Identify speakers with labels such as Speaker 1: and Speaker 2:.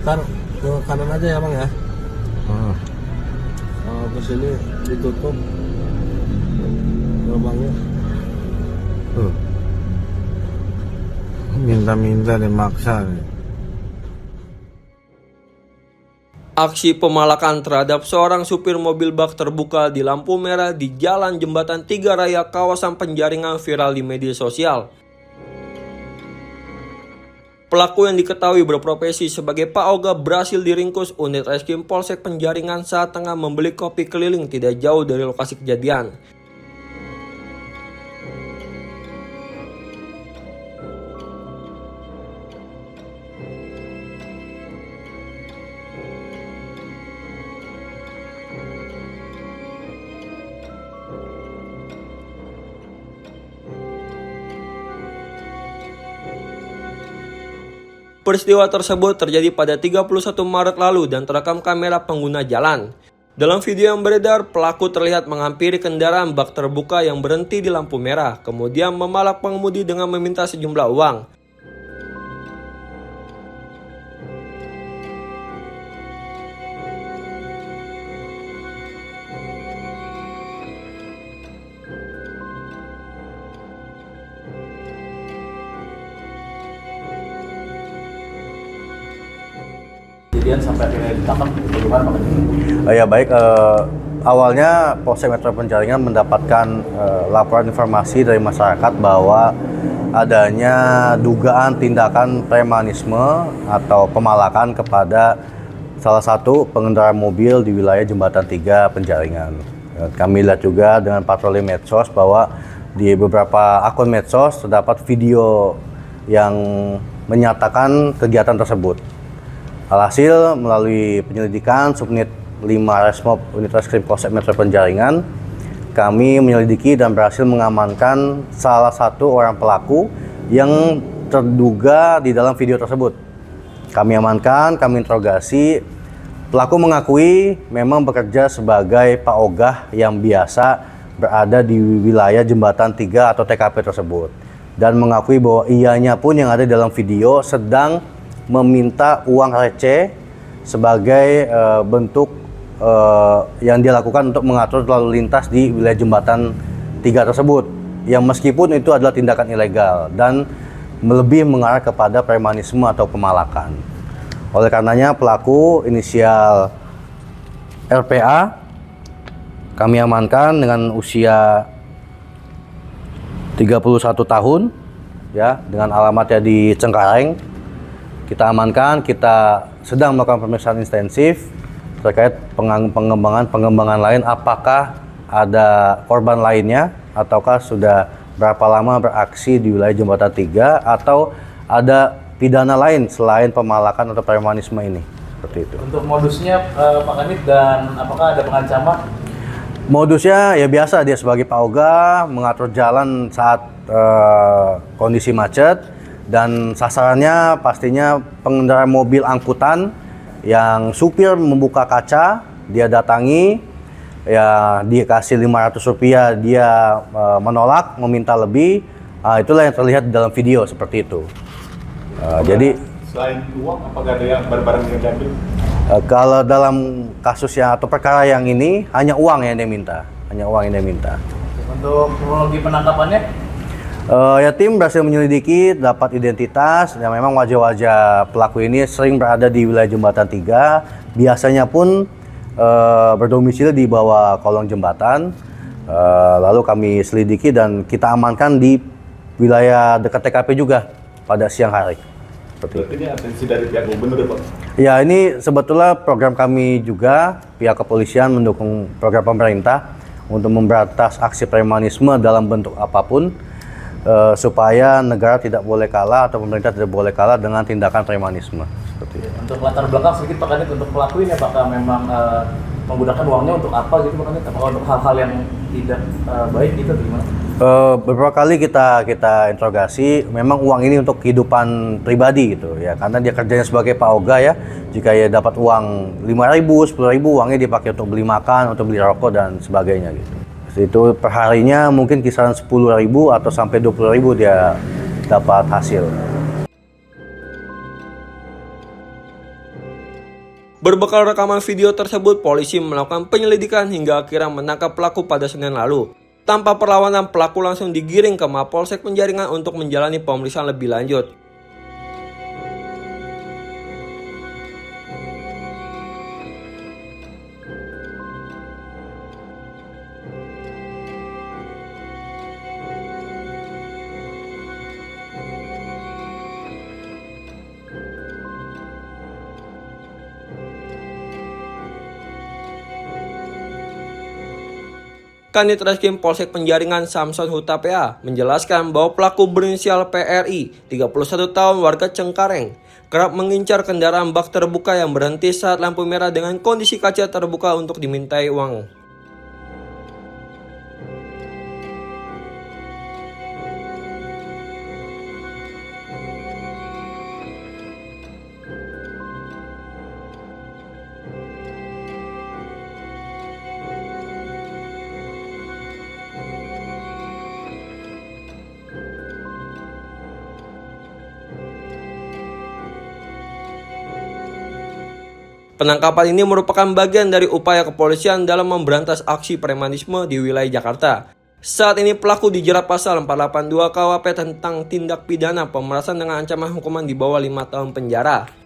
Speaker 1: Ntar ke kanan aja ya bang ya. Ke sini ditutup gerbangnya.
Speaker 2: Minta-minta dimaksa nih.
Speaker 3: Aksi pemalakan terhadap seorang supir mobil bak terbuka di lampu merah di Jalan Jembatan Tiga Raya kawasan Penjaringan viral di media sosial. Pelaku yang diketahui berprofesi sebagai Pak Oga berhasil diringkus unit reskrim Polsek Penjaringan saat tengah membeli kopi keliling tidak jauh dari lokasi kejadian. Peristiwa tersebut terjadi pada 31 Maret lalu dan terekam kamera pengguna jalan. Dalam video yang beredar, pelaku terlihat menghampiri kendaraan bak terbuka yang berhenti di lampu merah, kemudian memalak pengemudi dengan meminta sejumlah uang.
Speaker 4: Kejadian sampai akhirnya ditangkap bagaimana Pak?
Speaker 5: Ya baik, awalnya Polsek Metro Penjaringan mendapatkan laporan informasi dari masyarakat bahwa adanya dugaan tindakan premanisme atau pemalakan kepada salah satu pengendara mobil di wilayah Jembatan 3 Penjaringan. Kami lihat juga dengan patroli medsos bahwa di beberapa akun medsos terdapat video yang menyatakan kegiatan tersebut. Alhasil, melalui penyelidikan Subnit 5 Resmob Unit Reskrim Polsek Metro Penjaringan, kami menyelidiki dan berhasil mengamankan salah satu orang pelaku yang terduga di dalam video tersebut. Kami amankan, kami interogasi. Pelaku mengakui memang bekerja sebagai Pak Ogah yang biasa berada di wilayah Jembatan 3 atau TKP tersebut. Dan mengakui bahwa ianya pun yang ada dalam video sedang meminta uang receh sebagai bentuk yang dia lakukan untuk mengatur lalu lintas di wilayah Jembatan 3 tersebut, yang meskipun itu adalah tindakan ilegal dan lebih mengarah kepada premanisme atau pemalakan. Oleh karenanya pelaku inisial RPA kami amankan dengan usia 31 tahun ya, dengan alamatnya di Cengkareng. Kita amankan, kita sedang melakukan pemeriksaan intensif terkait pengembangan lain, apakah ada korban lainnya ataukah sudah berapa lama beraksi di wilayah Jembatan 3 atau ada pidana lain selain pemalakan atau premanisme ini. Seperti itu.
Speaker 4: Untuk modusnya Pak Kanit, dan apakah ada pengancaman?
Speaker 5: Modusnya ya biasa, dia sebagai Pak Oga mengatur jalan saat kondisi macet. Dan sasarannya pastinya pengendara mobil angkutan yang supir membuka kaca, dia datangi, ya dikasih Rp500, dia menolak, meminta lebih. Itulah yang terlihat di dalam video seperti itu. Jadi
Speaker 4: Selain uang, apakah ada yang barang-barang yang diambil?
Speaker 5: Kalau dalam kasusnya atau perkara yang ini hanya uang yang dia minta, hanya uang yang dia minta.
Speaker 4: Untuk kronologi penangkapannya?
Speaker 5: Ya tim berhasil menyelidiki, dapat identitas, dan memang wajah-wajah pelaku ini sering berada di wilayah Jembatan 3, biasanya pun berdomisili di bawah kolong jembatan. Lalu kami selidiki dan kita amankan di wilayah dekat TKP juga pada siang hari.
Speaker 4: Berarti ini atensi dari pihak gubernur ya Pak?
Speaker 5: Ya, ini sebetulnya program kami juga, pihak kepolisian mendukung program pemerintah untuk memberantas aksi premanisme dalam bentuk apapun. Supaya negara tidak boleh kalah atau pemerintah tidak boleh kalah dengan tindakan premanisme. Seperti itu.
Speaker 4: Untuk latar belakang sedikit Pak Kanit, untuk pelaku ini apakah memang menggunakan uangnya untuk apa gitu Pak Kanit? Apakah untuk hal-hal yang tidak baik gitu atau gimana?
Speaker 5: Beberapa kali kita interogasi, memang uang ini untuk kehidupan pribadi gitu ya, karena dia kerjanya sebagai Pak Oga ya. Jika ia dapat uang 5.000, 10.000, uangnya dipakai untuk beli makan, untuk beli rokok dan sebagainya gitu. Itu perharinya mungkin kisaran 10.000 atau sampai 20.000 dia dapat hasil.
Speaker 3: Berbekal rekaman video tersebut, polisi melakukan penyelidikan hingga akhirnya menangkap pelaku pada Senin lalu. Tanpa perlawanan, pelaku langsung digiring ke Mapolsek Penjaringan untuk menjalani pemeriksaan lebih lanjut. Kanit Reskrim Polsek Penjaringan Samson Huta PA menjelaskan bahwa pelaku berinisial PRI, 31 tahun warga Cengkareng, kerap mengincar kendaraan bak terbuka yang berhenti saat lampu merah dengan kondisi kaca terbuka untuk dimintai uang. Penangkapan ini merupakan bagian dari upaya kepolisian dalam memberantas aksi premanisme di wilayah Jakarta. Saat ini pelaku dijerat pasal 482 KUHP tentang tindak pidana pemerasan dengan ancaman hukuman di bawah 5 tahun penjara.